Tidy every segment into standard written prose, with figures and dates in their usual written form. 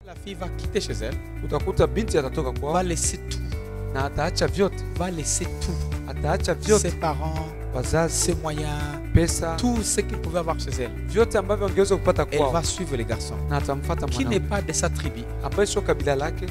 La fille va quitter chez elle, utakuta binti atatoka kwao va laisser tout, na ataacha vyote, va laisser tout, ataacha vyote, ses parents, wazazi, ses moyens, pesa, tout ce qu'il pouvait avoir chez elle. vyote ambavyo angeweza kupata Elle kwao, va suivre les garçons na atamfuata qui n'est mwanaume pas de sa tribu, ambaye sio kabila lake,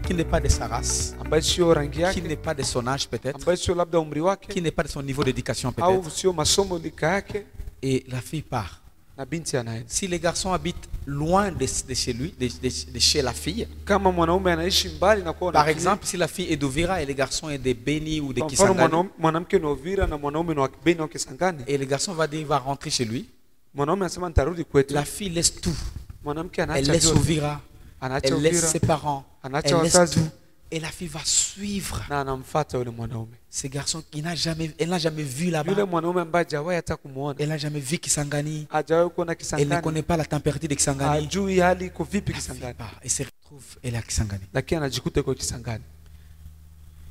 qui n'est pas de sa race, ambaye sio rangi qui yake, n'est pas de son âge peut-être, ambaye sio labda umri qui wake n'est pas de son niveau d'éducation au peut-être. sio masomo lika yake, Et la fille part. na binti anaenda. Si les garçons habitent loin de chez lui, de chez la fille, Kama mwanaume anaishi mbali na kwao, par exemple, si la fille est d'Uvira et les garçons est de Beni ou de kwa mfano Kisangani, mwanamke ni Uvira na mwanaume ni Beni au Kisangani, et le garçon va dire il va rentrer chez lui, mwanaume anasema nitarudi kwetu, la fille laisse tout. mwanamke Elle anaacha laisse vyote, Uvira, anaacha elle laisse Uvira ses parents, anaacha elle laisse wazazi tout. Et la fille va suivre na anamfuata yule mwanaume. ces garçons. Elle n'a jamais vu Yule là-bas. mwanaume ambaye hajawahi hata kumuona, Elle n'a jamais vu Kisangani. hajawahi kuona Elle ne Kisangani, connaît pas la température de Kisangani. hajui hali iko vipi La fille Kisangani, part et se retrouve, elle est à Kisangani. lakini anajikuta iko Kisangani.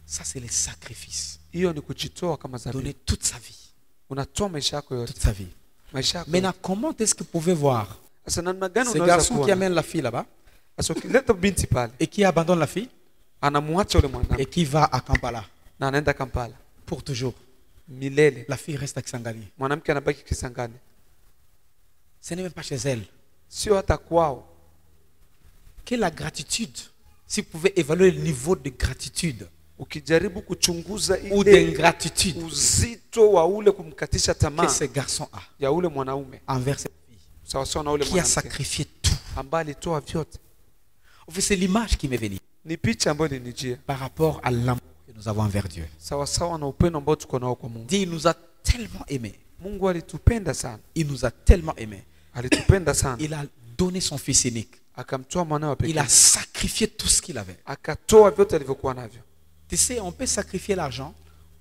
Ça, c'est le sacrifice. Hiyo ni kujitoa kama Donner dhabihu, toute sa vie. unatoa maisha yako yote, Toute sa vie. maisha yako Maintenant, yote. comment est-ce que vous pouvez voir Sasa namna gani ce unaweza garçon qui kuona? amène la fille là-bas Sasa ukileta binti pale, et qui abandonne la fille anamwacha yule et mwanamke qui va à Kampala na anaenda Kampala pour toujours. milele, La fille reste à Kisangani. mwanamke anabaki Kisangani, Ce n'est même pas chez elle. sio hata kwao. Quelle est la gratitude? Si vous pouvez évaluer le niveau de gratitude Ukijaribu kuchunguza ou ile d'ingratitude uzito wa ule kumkatisha que tamaa ce garçon a ya ule mwanaume, envers cette fille sawa sawa na ule qui a mwanamke sacrifié tout. ambaye alitoa vyote. En fait, c'est l'image qui m'est venue Ni picha ambayo ilinijia par rapport à l'amour que nous avons envers Dieu. sawa sawa na upendo ambao tuko nao kwa Mungu. Dieu nous a tellement aimés. Mungu alitupenda sana, Il nous a tellement aimés. alitupenda sana, Il a donné son fils unique. akamtoa mwanawe Il pekee, a sacrifié tout ce qu'il avait. akatoa vyote alivyokuwa navyo. Tu sais, on peut sacrifier l'argent,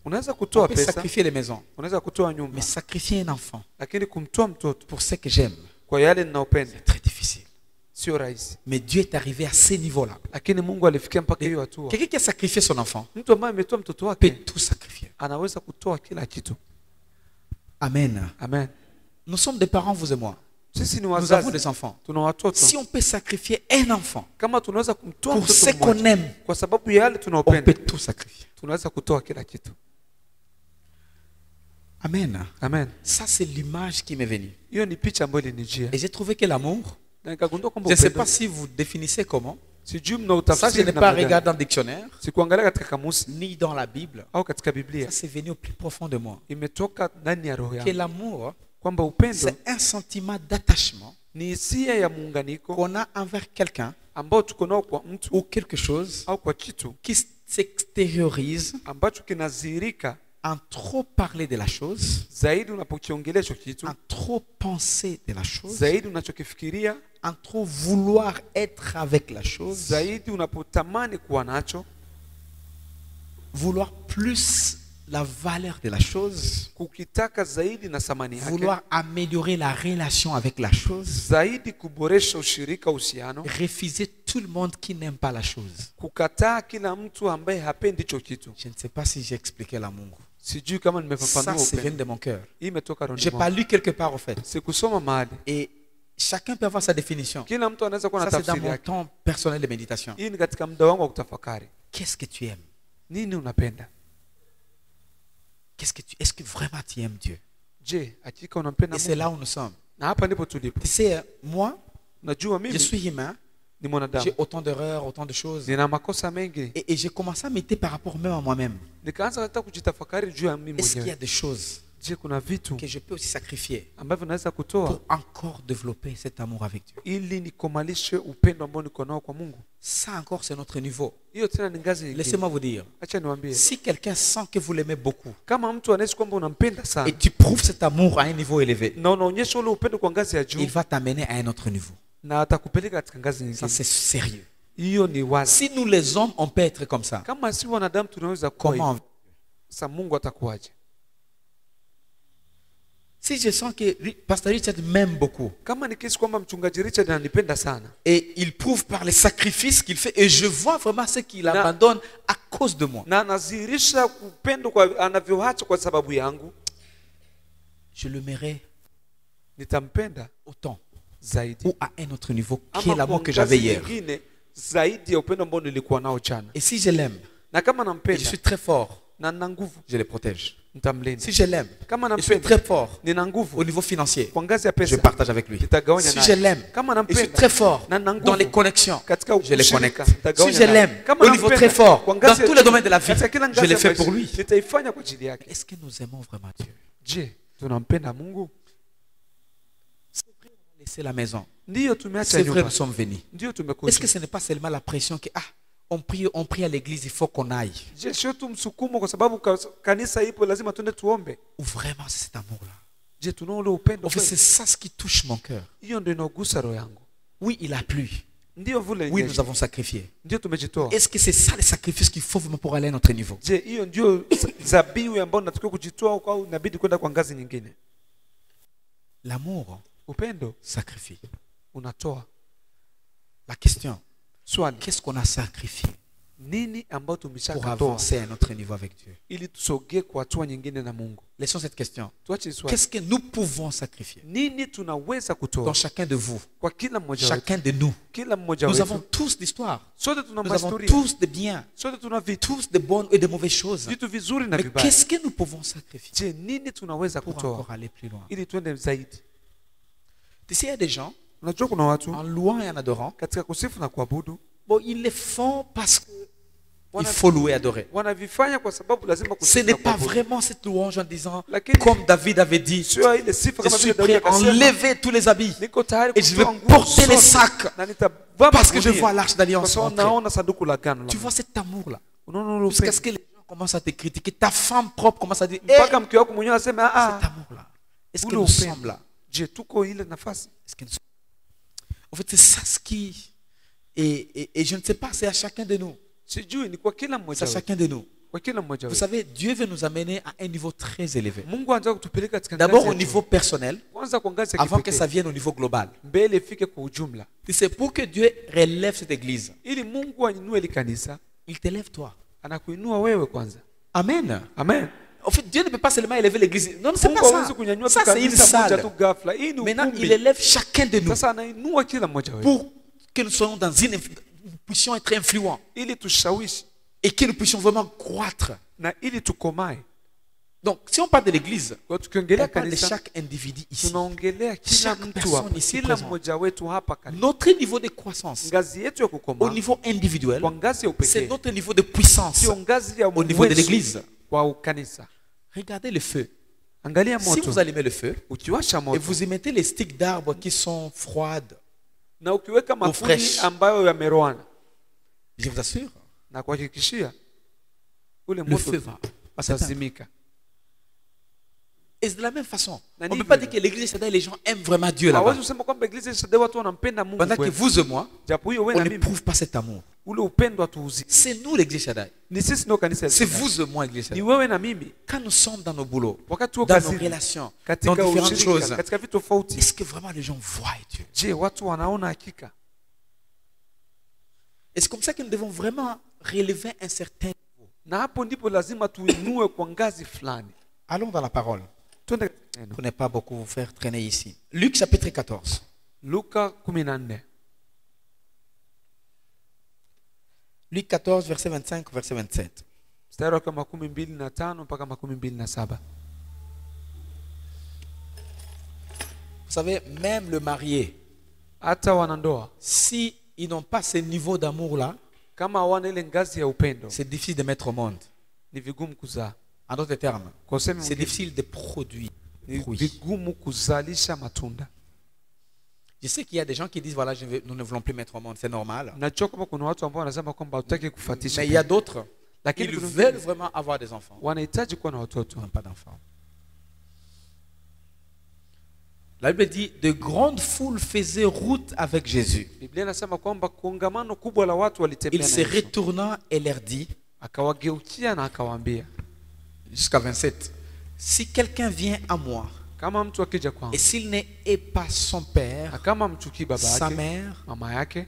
Unaweza on kutoa peut pesa, sacrifier les maisons, unaweza kutoa nyumba, mais sacrifier un enfant lakini kumtoa mtoto pour ce que j'aime, kwa yale ninayopenda c'est très difficile. sio rahisi. Mais Dieu est arrivé à ce niveau-là. Lakini Mungu alifikia mpaka hiyo hatua. Quelqu'un qui a sacrifié son enfant Mtu ambaye ametoa mtoto peut wake tout sacrifier. anaweza kutoa kila kitu. Amen. Amen. Nous sommes des parents, vous et moi. Sisi ni Nous avons wazazi, des enfants. tuna watoto. Si on peut sacrifier un enfant Kama tunaweza kumtoa pour ce mtoto qu'on mmoja aime, kwa sababu ya yale on peut tunaopenda, tout sacrifier. tunaweza kutoa kila kitu. Amen. Amen. Ça, c'est l'image qui m'est venue. Hiyo ni picha ambayo ilinijia. Et j'ai trouvé que l'amour, Na nikagundua kwamba je ne sais upendo, pas si vous définissez comment. sijui Ça, je mnautafsiri n'ai pas namna gani. regardé dans le dictionnaire, Sikuangalia katika kamusi ni dans la Bible. au katika Biblia. Ça, c'est venu au plus profond de moi. Imetoka ndani ya roho Que yangu l'amour, kwamba upendo c'est un sentiment d'attachement ni hisia ya muunganiko qu'on a envers quelqu'un ambao tuko nao kwa mtu ou quelque chose au kwa kitu qui s'extériorise ambacho kinadhihirika en trop parler de la chose, zaidi unapokiongelea hicho kitu, en trop penser de la chose, zaidi unachokifikiria, en trop vouloir être avec la chose, zaidi unapotamani kuwa nacho, vouloir plus la valeur de la chose, kukitaka zaidi na thamani yake, vouloir améliorer la relation avec la chose, zaidi kuboresha ushirika, uhusiano, refuser tout le monde qui n'aime pas la chose. kukataa kila mtu ambaye hapendi hicho kitu. Je ne sais pas si j'ai expliqué l'amour. Sijui kama Ça, nimefafanua c'est vient upendo. de mon cœur. Hii imetoka Je rohoni n'ai pas mwangu. lu quelque part, en fait. Sikusoma mahali. Et chacun peut avoir sa définition. Kila mtu anaweza kuwa na Ça, c'est dans tafsiri mon yake. temps personnel de méditation. Hii ni katika muda wangu wa kutafakari. Qu'est-ce que tu aimes? Nini unapenda? Est-ce que vraiment tu aimes Dieu? Je, hakika unampenda Et c'est Mungu? là où nous sommes. Na hapa ndipo tulipo. Tu sais, moi, Najua je mimi suis humain. ni mwanadamu. J'ai autant d'erreurs, autant de choses. Nina makosa mengi. Et j'ai commencé à m'éter par rapport même à moi-même. Nikaanza hata kujitafakari juu ya mimi Est-ce qu'il y a mwenyewe. des choses Je, kuna vitu que je peux aussi sacrifier ambavyo naweza pour kutoa encore développer cet amour avec Dieu? ili nikomalishe upendo ambao niko nao kwa Mungu. Ça encore, c'est notre niveau. Hiyo tena ni ngazi nyingine. Laissez-moi vous dire, Acha niwaambie, si quelqu'un sent que vous l'aimez beaucoup kama mtu anaishi kwamba unampenda et sana tu prouves cet amour à un niveau élevé, na unaonyesha ule upendo kwa ngazi ya juu, il va t'amener à un autre niveau. na atakupeleka katika ngazi Ça, nyingine. c'est sérieux. Hiyo ni wazi. Si nous, les hommes, on peut être comme ça, Kama si wanadamu tunaweza kuwa comment? hivi, sasa Mungu atakuwaje? Si je sens que Pasteur Richard m'aime beaucoup Kama nikisi kwamba mchungaji Richard ananipenda sana et il prouve par les sacrifices qu'il fait et je vois vraiment ce qu'il abandonne à cause de moi, na anadhihirisha upendo kwa anavyoacha kwa sababu yangu, je le mets nitampenda autant zaidi ou à un autre niveau que ama kwa l'amour que ngazi j'avais hier. nyingine zaidi ya upendo ambao nilikuwa nao jana. Et si je l'aime, Na kama et je nampenda suis très fort, na nina nguvu, je le protège. nitamlinda. Si je l'aime, Kama et je suis très nampenda fort nina au nguvu niveau financier, kwa ngazi ya je pesa, partage avec lui. nitagawanya Si naye. je l'aime, Kama et je suis nampenda très fort na nina nguvu dans les connexions, katika je les ushirika, connecte. Si nitagawanya je naye. l'aime Kama au niveau nampenda très fort kwa dans ngazi ya tous les juu, domaines de la vie, katika kila je ngazi le ya fais maisha, pour lui. nitaifanya kwa ajili yake. Est-ce que nous aimons vraiment Dieu? Je, tunampenda Mungu? Laisser la maison. Ndiyo tumeacha C'est vrai, nyumba. nous sommes venus. Ndiyo Est-ce tumekuja. que ce n'est pas seulement la pression que on prie à l'église, il faut qu'on aille? Je, sio tu msukumo kwa sababu kanisa ipo lazima tuende tuombe. Ou vraiment c'est cet amour-là? Je, tuna ule upendo En fait, kweli? c'est ça ce qui touche mon cœur. Hiyo ndio inagusa roho yangu. Oui, il a plu. Ndiyo vile Oui, yenyewe. nous avons sacrifié. Ndiyo tumejitoa. Est-ce que c'est ça le sacrifice qu'il faut vraiment pour aller à un autre niveau? Je, hiyo ndio zabihu ambayo tunatakiwa kujitoa au inabidi kwenda kwa ngazi nyingine? L'amour Upendo sacrifie. unatoa. La question, Swali, qu'est-ce qu'on a sacrifié nini ambao pour tumeshakatoa avancer à un autre niveau avec Dieu? ili tusogee kwa hatua nyingine na Mungu? Laissons cette question. Tuache swali. Qu'est-ce que nous pouvons sacrifier? Nini tunaweza Dans kutoa chacun de vous, kwa kila mmoja wetu? chacun de nous. Kila mmoja Nous wetu. avons tous d'histoire. Sote tuna Nous avons mahistoria. tous des biens, Sote tuna vitu. tous de bonnes et de mauvaises choses. Vitu vizuri na Mais vibaya. qu'est-ce que nous pouvons sacrifier Je, nini tunaweza pour kutoa encore aller plus loin? ili tuende zaidi? Tu sais, il y a des gens, Unajua kuna watu en louant et en adorant, katika kusifu na kuabudu bon, ils le font parce qu'il Voilà. faut louer et adorer. wanavifanya kwa sababu lazima Ce kusifu n'est na pas kuabudu. vraiment cette louange en disant, Lakini comme David avait dit, sio ile sifa je kama suis vile Daudi prêt à akasema, enlever tous les habits niko tayari et je vais kutoa nguo porter les zote sacs na nitavaa parce que je magunia, vois l'arche kwa d'alliance sababu rentrer. naona sanduku la agano la Tu Mungu. vois cet amour-là. Unaona ule Jusqu'à upendo. ce que les gens commencent à te critiquer. Ta femme propre commence à dire, Mpaka mke wako mwenyewe aseme cet amour-là. Est-ce que ule nous upendo. sommes là? Je, tuko ile nafasi? Est-ce que nous sommes... En fait, c'est ça ce qui... Et je ne sais pas, c'est à chacun de nous. Sijui ni kwa kila C'est mmoja à wetu. chacun de nous. Kwa kila mmoja Vous wetu. savez, Dieu veut nous amener à un niveau très élevé. Mungu anataka kutupeleka katika D'abord ngazi au ya niveau personnel, juu. Kwanza kwa ngazi ya avant que ça kipekee. vienne au niveau global. Mbele ifike kwa ujumla. C'est pour que Dieu relève cette église. Ili Mungu ainue ile kanisa, Il t'élève toi. anakuinua wewe kwanza. Amen. Amen. En fait, Dieu ne peut pas seulement élever l'église. Non, c'est Mungu pas hawezi ça. kunyanyua tu Ça, c'est une kanisa moja salle. tu ghafla. Hii ni Maintenant, il ukumbi. élève chacun de nous Sasa anainua kila mmoja wetu pour que nous soyons dans nous puissions être influents ili tushawishi et que nous puissions vraiment croître. na ili tukomae. Donc, si on parle de l'église, Kwa on tukiongelea parle de kanisa, chaque individu ici. tunaongelea kila Chaque mtu personne hapa, ici kila présent. mmoja wetu hapa kanisa. Notre niveau de croissance Ngazi yetu ya au kukomaa niveau individuel, kwa ngazi ya c'est upekee, notre niveau de puissance sio ngazi ya au niveau de uwezo l'église. kwa kanisa. Regardez le feu. Angalia Si moto, vous allumez le feu ukiwasha et moto vous y mettez les sticks d'arbres qui sont froides, na ukiweka makuni fresh. ambayo yameroana, je vous assure, na kuhakikishia ule le moto feu va s'éteindre. utazimika. Et c'est de la même façon. Na On ne ni peut pas hivyo. dire que l'église Shaddai, les gens aiment vraiment Dieu là-bas. Hawezi kusema kwamba Iglesia Shaddai watu wanampenda Mungu Pendant que kweli. vous et moi, Japo hiyo wewe on na mimi n'éprouve pas cet amour. ule upendo hatuuzi. C'est nous l'église Shaddai. Ni sisi ndio kanisa la C'est Shaddai. vous et moi l'église Ni Shaddai. wewe na mimi Quand nous sommes dans nos boulots, wakati tuko dans nos kazini, relations, dans katika différentes ushirika, choses, katika vitu tofauti. est-ce que vraiment les gens voient Dieu? Je, watu wanaona hakika? Et c'est comme ça que nous devons vraiment relever un certain niveau. Na hapo ndipo lazima tuinue kwa ngazi fulani. Allons dans la parole. Twende Je ne connais pas beaucoup vous faire traîner ici. Luc chapitre 14. Luka 14. Luc 14, verset 25, verset 27. Mstari wa 25 mpaka 27. Vous savez, même le marié, Hata wanandoa si ils n'ont pas ce niveau d'amour-là, kama hawana ile ngazi ya upendo, c'est difficile de mettre au monde. ni vigumu kuzaa. En d'autres termes, Kwa usemi c'est mwingine, difficile de produire. ni fruits. vigumu kuzalisha matunda. Je sais qu'il y a des gens qui disent, voilà, nous ne voulons plus mettre au monde, c'est normal. Najua kama kuna watu ambao wanasema kwamba hutaki kufuatisha, Mais il y a d'autres, lakini ils kuna veulent wengine vraiment avoir des enfants. wanahitaji kuwa na Ils watoto. n'ont pas d'enfants. La Bible dit, de grandes foules faisaient route avec Jésus. Biblia inasema kwamba kongamano kubwa la watu Il walitembea se na Yesu. retourna et leur dit, Akawageukia na akawaambia, jusqu'à 27, si quelqu'un vient à moi, kama mtu akija et kwangu s'il n'est pas son père, na kama mchukii baba sa yake, mère, mama yake,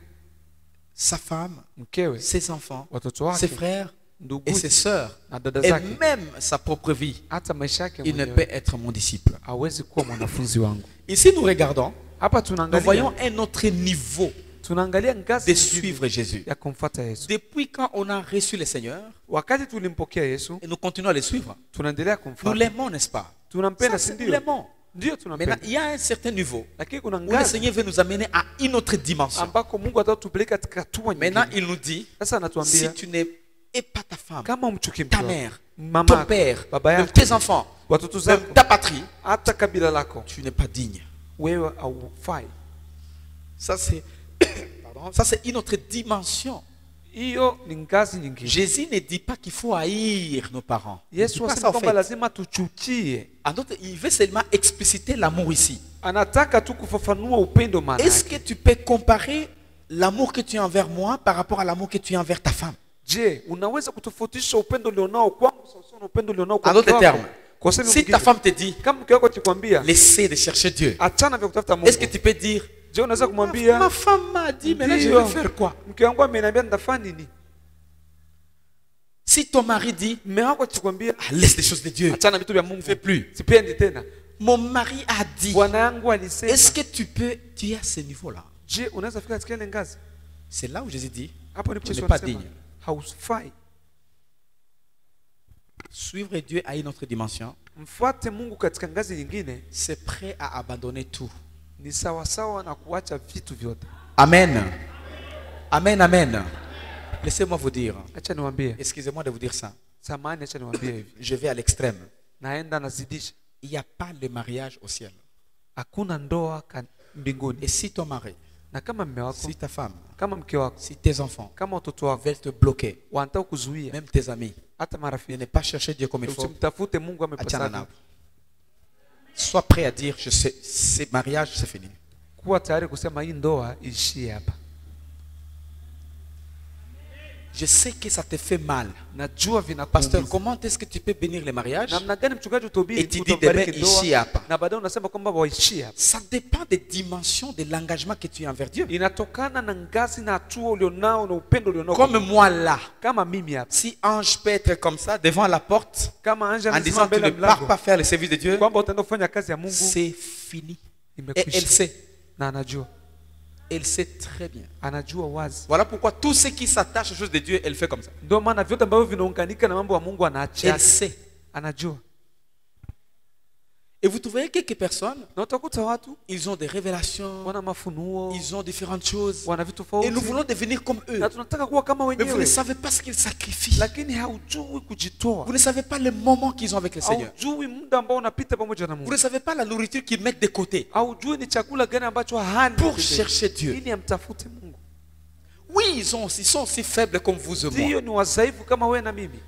sa femme, mkewe, ses enfants, watoto ses wake, frères ndugu et ses sœurs, na dada et zake, même sa propre vie, hata maisha yake il ne mwenyewe peut être mon disciple. hawezi kuwa mwanafunzi wangu. Ici, nous regardons, Hapa nous tunaangalia voyons un autre niveau tunaangalia ngazi de nyingine suivre Jésus. ya kumfuata Yesu. Depuis quand on a reçu le Seigneur Wakati tulimpokea Yesu, et nous continuons à le suivre, tunaendelea nous kumfuata. l'aimons, n'est-ce pas? Tunampenda, Ça, si c'est- nous ndio? l'aimons. Ndio Maintenant, tunampenda. il y a un certain niveau Lakini kuna où le ngazi Seigneur veut nous amener à une autre dimension. ambako Mungu atatupeleka katika hatua Maintenant, nyingine. il nous dit, Sasa si anatuambia tu n'es pas ta femme, kama umchuki ta mke wako, mère, mama ton yako, père, baba même yako, tes enfants, watoto même zako, ta patrie, hata kabila lako, tu n'es pas digne. wewe haufai. Ça, c'est pardon, ça, c'est une autre dimension. Hiyo ni ngazi nyingine. Jésus ne dit pas qu'il faut haïr nos parents. Il dit Yesu pas ça, asema en kwamba fait. lazima tuchukie. En d'autres, il veut seulement expliciter l'amour ici. Anataka tu kufafanua upendo maana Est-ce yake. que tu peux comparer l'amour que tu as envers moi par rapport à l'amour que tu as envers ta femme? Je, unaweza kutofautisha upendo ulionao kwangu sawa na upendo ulionao kwa En d'autres mke wako? termes, Kwa sababu si ta femme te dit, kama mke wako akikwambia laissez de chercher Dieu, achana vya kutafuta Mungu, est-ce que tu peux dire, je unaweza ma kumwambia femme m'a dit, mais là je ndio, vais faire quoi? mke wangu ameniambia nitafanya nini? Si ton mari dit, Mume wako akikwambia ah, laisse les choses de Dieu, achana vitu vya Mungu, fais plus. sipendi tena. Mon mari a dit, Bwana yangu alisema. est-ce que tu es à ce niveau-là? Je, unaweza fika katika ile ngazi? C'est là où Jésus dit, Hapo ndipo tu n'es Yesu pas anasema digne. haufai. Suivre Dieu à une autre dimension, Mfuate Mungu katika ngazi nyingine c'est prêt à abandonner tout. ni sawasawa na kuacha vitu vyote. Amen. Amen, amen. Laissez-moi vous dire, Acha niwaambie, excusez-moi de vous dire ça, samahani, acha niwaambie hivi, je vais à l'extrême. naenda nazidisha. Il n'y a pas le mariage au ciel. Hakuna ndoa mbinguni. Et si ton mari, Na kama mume wako, si ta femme, kama mke wako, si tes enfants kama watoto wako veulent te bloquer, wanataka kuzuia, même tes amis, hata de marafiki, ne pas chercher Dieu comme il faut, usimtafute Mungu achana amepasavyo. nao. Sois prêt à dire, je sais, c'est mariage, c'est fini. Kuwa tayari kusema hii ndoa ishie hapa. Je sais que ça te fait mal. Najua Pasteur, vinakuumiza. comment est-ce que tu peux bénir les mariages? Namna gani mchungaji utahubiri Et tu dis utabariki demain ishie hapa. ndoa na baadaye unasema kwamba waishie hapa? Ça dépend des dimensions de l'engagement que tu as envers Dieu. Inatokana na ngazi na hatua ulionao na upendo ulionao. Comme moi là, Kama mimi hapa, si Ange peut être comme ça devant la porte kama Anja en amesimama disant tu mbele ne ya pars mlango pas faire le service de Dieu, kwamba utaenda kufanya kazi ya Mungu, c'est fini. Et elle imekwisha. sait. Na anajua, Elle sait très bien. anajua wazi. Voilà pourquoi tout ce qui s'attache aux choses de Dieu, elle fait comme ça. Ndio maana vyote ambavyo vinaunganika na mambo ya Mungu anaacha. Elle sait. Anajua. Et vous trouverez quelques personnes, Na utakuta watu ils ont des révélations, wana mafunuo, ils ont différentes choses. wana vitu Et tofauti. nous voulons devenir comme eux. Na tunataka kuwa kama Mais vous ne wenyewe. savez pas ce qu'ils sacrifient. Lakini haujui kujitoa. Vous ne savez pas le moment qu'ils ont avec le Seigneur. Haujui muda ambao unapita pamoja na Vous Mungu. ne savez pas la nourriture qu'ils mettent de côté Haujui ni chakula gani ambacho hana pour pembeni, chercher Dieu. ili amtafute Mungu. Oui, ils sont aussi faibles comme vous et moi. Ndio ni wadhaifu kama wewe na mimi.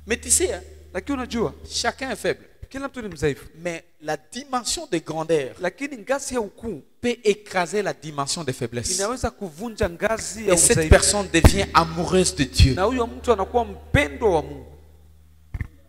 Mais tu sais, hein, Lakini unajua chacun est faible. kila mtu ni mdhaifu. Mais la dimension de grandeur Lakini ngazi ya ukuu peut écraser la dimension de faiblesse. inaweza kuvunja ngazi ya Et cette udhaifu. personne devient amoureuse de Dieu. Na huyo mtu anakuwa mpendwa wa Mungu.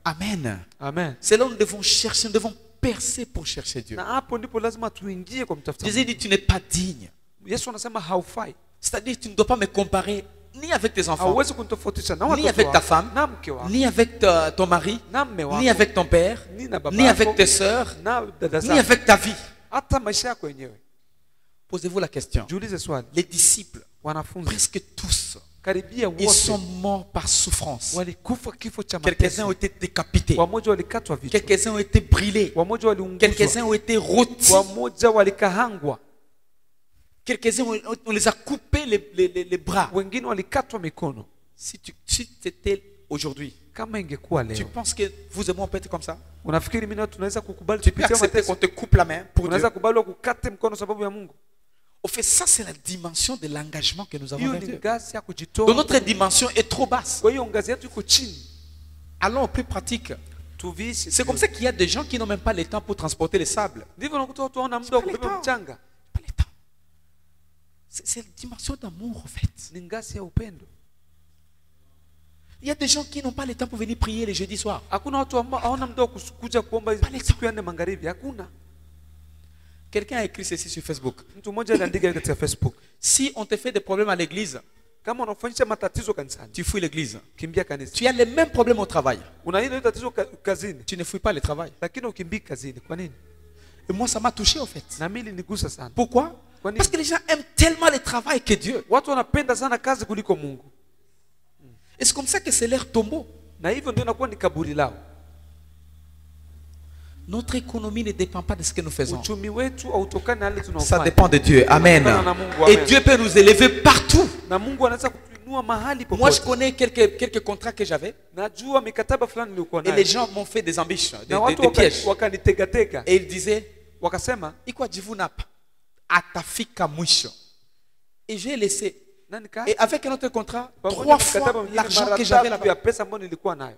Amen. Amen. C'est là où nous devons chercher, nous devons percer pour chercher Dieu. Na hapo ndipo lazima tuingie kwa mtafuta Jésus Mungu. dit, tu n'es pas digne. Yesu anasema haufai. C'est-à-dire, tu ne dois pas me comparer ni avec tes enfants, Hauwezi kunitofautisha na ni watoto avec ta wako, femme, na mke wako, ni avec ton mari, na mme wako, ni avec ton père, ni na baba ni yako, avec tes sœurs, na dada ni zako, avec ta vie. hata maisha yako yenyewe. Posez-vous la question. Jiulize swali. Les disciples, Wanafunzi presque tous, karibia ils sont wote morts par souffrance. walikufa kifo cha Quelques-uns ont mateso. été décapités. Wamoja walikatwa vichwa, Quelques-uns ont été brûlés. wamoja waliunguzwa, Quelques-uns ont été rôtis. wamoja walikahangwa, Quelques-uns, on les a coupés les bras. wengine walikatwa mikono. Si c'était aujourd'hui, Kama ingekuwa tu leo, penses que vous et moi on peut être comme ça? unafikiri mimi na wewe tunaweza kukubali Tu peux tupitie accepter qu'on mateso? te coupe la main pour Dieu? Unaweza kubali wakukate mkono sababu ya Mungu? Au fait, ça c'est la dimension de l'engagement que nous avons Hiyo avec ni Dieu. ngazi ya Donc kujitoa. notre dimension est trop basse. Kwa hiyo ngazi yetu iko chini. Allons au plus pratique. Tuviishi. C'est comme ça qu'il y a des gens qui n'ont même pas le temps pour transporter le sable. Ndivyo unakuta watu hawana muda wa Pas le kubeba temps. mchanga. Pas le temps. C'est la dimension d'amour en fait. Ni ngazi ya upendo. Il y a des gens qui n'ont pas le temps pour venir prier le jeudi soir. Hakuna watu ambao hawana muda wa kuja kuomba Pale siku ya nne magharibi. Hakuna. Quelqu'un a écrit ceci sur Facebook. Mtu mmoja aliandika katika Facebook, Si on te fait des problèmes à l'église, kama unafanyisha matatizo kanisani, tu fouilles l'église. kimbia kanisa. Tu as les mêmes problèmes au travail. Una ile tatizo kazini, Tu ne fouilles pas le travail. lakini ukimbii kazini. Kwa nini? Et moi, ça m'a touché en fait. Na mimi niligusa sana. Pourquoi? Kwa nini? Parce que les gens aiment tellement le travail que Dieu. Watu wanapenda sana kazi kuliko Mungu. Et c'est comme ça que c'est leur tombeau. Na hivyo ndio inakuwa ni kaburi lao. Notre économie ne dépend pas de ce que nous faisons. Uchumi wetu hautokani na yale Ça tunaofanya. dépend de Dieu. Amen. Et Dieu peut nous élever partout. Na Mungu anaweza kutuinua mahali popote. Moi, je connais quelques contrats que j'avais. Najua mikataba fulani nilikuwa Et nayo. les gens m'ont fait des embûches, Na watu des pièges. wakanitegatega. Et ils disaient, Wakasema, Ikwa Jivunapa, atafika mwisho. Et j'ai laissé. nani ka? Et avec un autre contrat, Pamoja 3 na mikataba fois mingine l'argent mara que j'avais tatu ya là-bas. pesa ambayo nilikuwa nayo.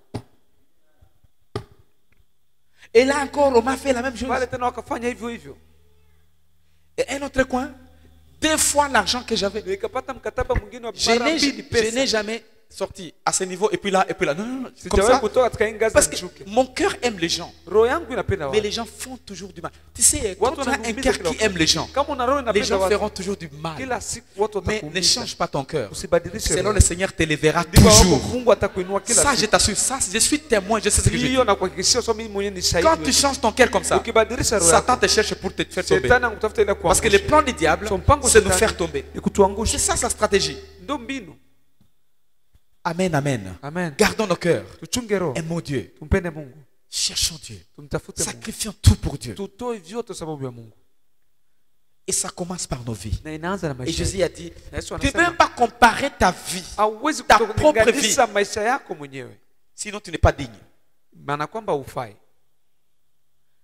Et là encore, on m'a fait la même chose. Wale tena wakafanya hivyo hivyo. Et un autre coin, 2 fois l'argent que j'avais. Nikapata mkataba mwingine wa Je mara mbili n'ai pesa. jamais sorti à ce niveau et puis là. Non, non, non. Comme Sijawahi ça. kutoka katika hii ngazi Parce que nishuke. mon cœur aime les gens. Roho yangu inapenda Mais watu. les gens font toujours du mal. Tu sais, quand Watu tu as un wanaumiza cœur kila qui wakati. aime les gens, Kama una roho les inapenda gens watu, feront toujours du mal. kila siku watu Mais ne watakuumiza. change pas ton cœur. Usibadilishe Sinon, roho. le Seigneur te lèvera Ndipo hapo toujours. Mungu atakuinua kila Ça, je siku. t'assure. Ça, je suis témoin. Je sais ce que je dis. Hiyo na kuhakikishia sio mimi mwenyewe ni shahidi. Quand tu changes ton cœur comme ça, Ukibadilisha roho Satan yako, te cherche pour te faire tomber. shetani anakutafuta ile Parce que le kuangusha. plan du diable, Son mpango c'est de nous shetani faire tomber. ni kutuangusha. C'est ça sa stratégie. Ndio mbinu. Amen, amen. Amen. Gardons nos cœurs. Tuchunge roho. Aimons Dieu. Tumpende Mungu. Cherchons Dieu. Tumtafute Mungu. Sacrifions tout pour Dieu. Tutoe vyote sababu ya Mungu. Et ça commence par nos vies. Na inaanza na Et maisha. Jésus a dit, Na Yesu tu ne peux anasema même pas comparer ta vie. hauwezi ta propre kulinganisha maisha yako mwenyewe. Sinon, tu n'es pas digne. Maana kwamba ufai.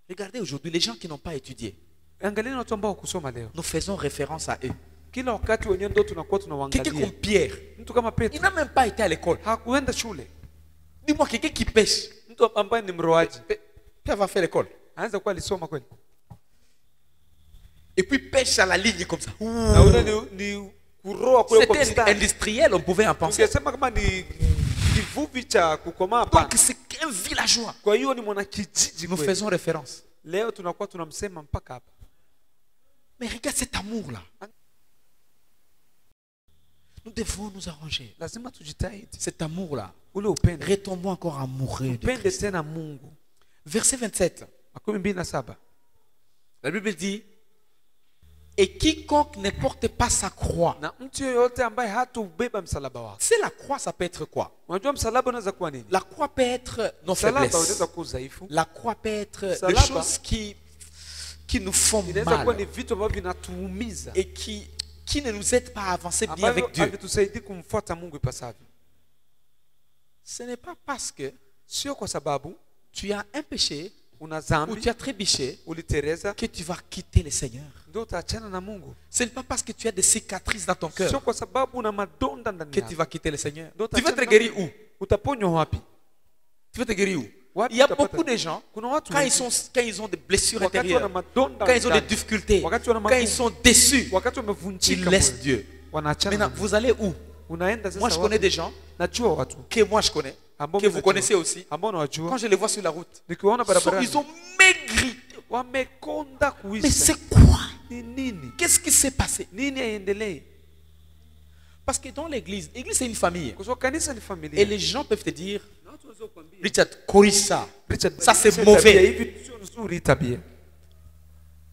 Regardez aujourd'hui les gens qui n'ont pas étudié. Angalieni watu ambao kusoma leo. Nous faisons référence à eux. Kila wakati wenyewe ndio tunakuwa Quelqu'un tunawaangalia. comme Pierre, Mtu kama il Petro n'a même pas été à l'école. hakuenda shule. Dis-moi, quelqu'un qui pêche, Mtu ambaye ni mroaji Pierre va faire l'école. anaweza kuwa alisoma kweli. Et puis pêche à la ligne comme ça. Na ule ni kuroa kule kwa C'était mstari. industriel, on pouvait en penser. Ungesema kama ni kivuvi cha kukomaa hapana. Donc c'est un villageois. Kwa hiyo ni mwanakijiji Nous kweli. faisons référence. Leo tunakuwa tunamsema mpaka hapa. Mais regarde cet amour-là. Nous devons nous arranger. Lazima tujitahidi. Cet amour-là. Ule upendo. Retombons encore amoureux de Upende Christ. tena Mungu. Verset 27. 27. La Bible dit, et quiconque ne porte pas sa croix. Na mtu yoyote ambaye hataubeba msalaba wake. C'est la croix, ça peut être quoi? Unajua msalaba unaweza kuwa nini? La croix peut être nos Msalaba faiblesses. unaweza kuwa udhaifu. La croix peut être des Salaba. choses qui nous font Inaweza kuwa ni mal vitu ambavyo vinatuumiza. et qui ne nous aident pas à avancer bien avec Ambavyo Dieu. havitusaidii kumfuata Mungu ipasavyo. Ce n'est pas parce que Sio kwa sababu tu as un péché una ou dhambi, tu as trébuché ulitereza, que tu vas quitter le Seigneur. ndio utaachana na Mungu. Ce n'est pas parce que tu as des cicatrices dans ton cœur Sio kwa sababu una madonda ndani que tu yako. vas quitter le Seigneur. Ndio Tu veux te utaachana na guérir Mungu. où? Utaponywa wapi? Tu veux te guérir où? Wapi Il y a utapata? beaucoup de gens, Kuna watu quand wengi, ils ont des blessures wakati wana intérieures, madonda quand ils ont des ndani, difficultés, wakati wana quand ils magumu, sont déçus, wakati ils wamevunjika laissent moyo, Dieu. wanaachana na Maintenant, Mungu. vous allez où? Unaenda sasa Moi, je wapi? connais des gens Najua watu que moi je connais, ambao que vous mnajua, connaissez aussi. ambao Quand nawajua, je les vois sur la route, nikiwaona barabarani ils ont maigri. wamekonda Mais kuisha. c'est quoi? Ni nini? Qu'est-ce qui s'est passé? Nini haiendelee? Parce que dans l'église c'est une famille. Kwa sababu kanisa ni Et familia. les gens peuvent te dire, Na watu wanaweza kukwambia, Richard, corrige ça. Richard, Ça, c'est sio mauvais. tabia hivi, sio nzuri tabia.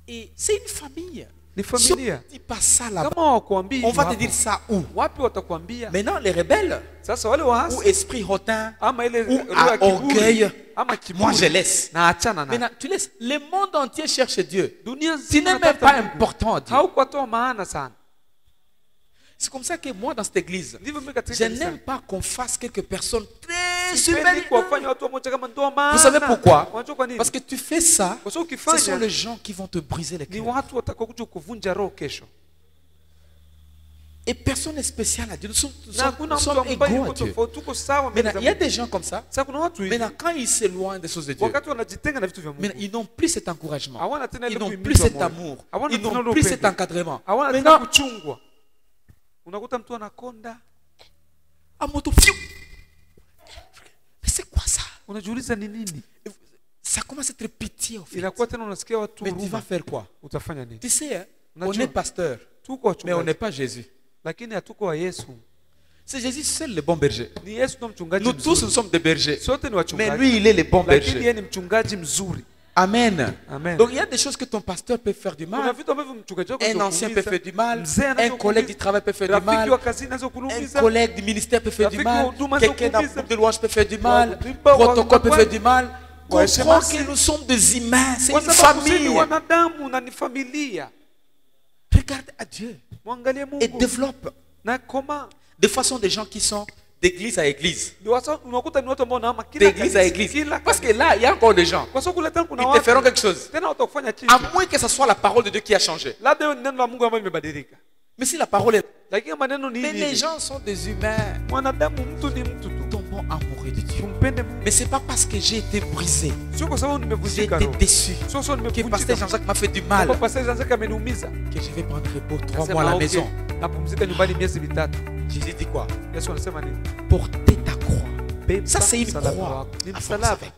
Et c'est une famille. Ni Si on familia. ne dit pas ça là-bas, Kama hawakuambii on va te hapo, dire ça où? wapi watakwambia? Maintenant, les rebelles, Sasa wale ou waasi esprit hautain, ama ile ou roho ya à orgueil, kiburi ama moi je kiburi, laisse. na achana na. Maintenant, tu laisses. Le monde entier cherche Dieu. Dunia Tu nzima n'es même inatafuta pas Mungu. important à Dieu. Haukuwatoa maana sana. C'est comme ça que moi, dans cette église, Ndivyo mimi katika je kanisa. n'aime pas qu'on fasse quelques personnes très Sipendi humaines. kuwafanya watu wamoja kama ndio maana. Vous savez pourquoi? Unajua kwa nini? Parce que tu fais ça, Kwa sababu ce sont ukifanya les gens qui vont te briser les ni cœurs. watu watakaokuja kuvunja roho kesho. Et personne n'est spécial à Dieu. Nous Na hakuna mtu sommes ambaye égaux yuko à Dieu. tofauti, tuko sawa mbele Maintenant, za il y a Mungu. des gens comme ça. Sasa kuna watu hivi, Maintenant, quand ils s'éloignent des choses de Dieu, wakati wanajitenga na vitu vya maintenant, Mungu, ils n'ont plus cet encouragement. hawana tena Ils ile n'ont kuhimizwa plus cet moyo. amour. Hawana Ils tena n'ont ule plus upendo. cet encadrement. Hawana tena Maintenant, kuchungwa. Unakuta mtu anakonda, à moto, fiou. Mais c'est quoi ça? unajiuliza ni nini? Ça commence à être pitié au fait. Inakuwa tena unasikia watu Mais tu vas huruma. faire quoi? Utafanya nini? Tu sais, hein, on Unajua, est pasteur, tuko mais on wachungaji, n'est pas Jésus. lakini hatuko wa Yesu. C'est Jésus seul le bon berger. Ni Yesu ndo mchungaji Nous tous, nous mzuri. sommes des bergers. Sote ni Mais wachungaji. lui, il est le bon Lakini berger. yeye ni mchungaji mzuri. Amen. Amen. Donc il y a des choses que ton pasteur peut faire du Kuna mal. vitu ambavyo mchungaji wako Un ancien peut anakuumiza, faire du mal. mzee Un anaweza collègue du kukuumiza, travail peut faire du rafiki mal. wa kazini anaweza Un kukuumiza, collègue du ministère peut faire du Rafiki wa mal. huduma Quelqu'un d'un anaweza groupe de louange peut faire du mal. Wimbo wa Protocole peut makwaya. faire du mal. Ouais, Comprends c'est que nous sommes des humains. C'est kwa une sababu sisi ni famille. wanadamu na ni familia. Regarde à Dieu Mwangalie et Mungu développe. na koma. De façon des gens qui sont d'église à église. Unakuta ni watu ambao wanahama kila D'église à kanisa, église. kila Parce que kanisa. là, il y a encore des gens. Kwa sababu kule tena kuna Ils te watu feront quelque chose. tena watakufanya kitu. À moins que ce soit la parole de Dieu qui a changé. Labda hiyo ni neno la Mungu ambalo limebadilika. Mais si la parole est... Lakini maneno ni Mais hivi. les gens sont des humains. Mwanadamu mtu ni mtu tu. Tombons amoureux de Dieu. Tumpende Mungu. Mais c'est pas parce que j'ai été brisé, Sio kwa sababu j'ai nimevunjika été roho. déçu, Sio sio que nimevunjika. pasteur Jean-Jacques m'a fait du Kwa mal, pastor Jean-Jacques ameniumiza. que je vais prendre repos 3 Nasema, mois à la okay, maison. napumzika nyumbani miezi mitatu. Jésus dit quoi? Yesu anasema nini? Portez ta croix. Beba Ça, c'est une msalaba croix. wako. Ni Avance msalaba. avec.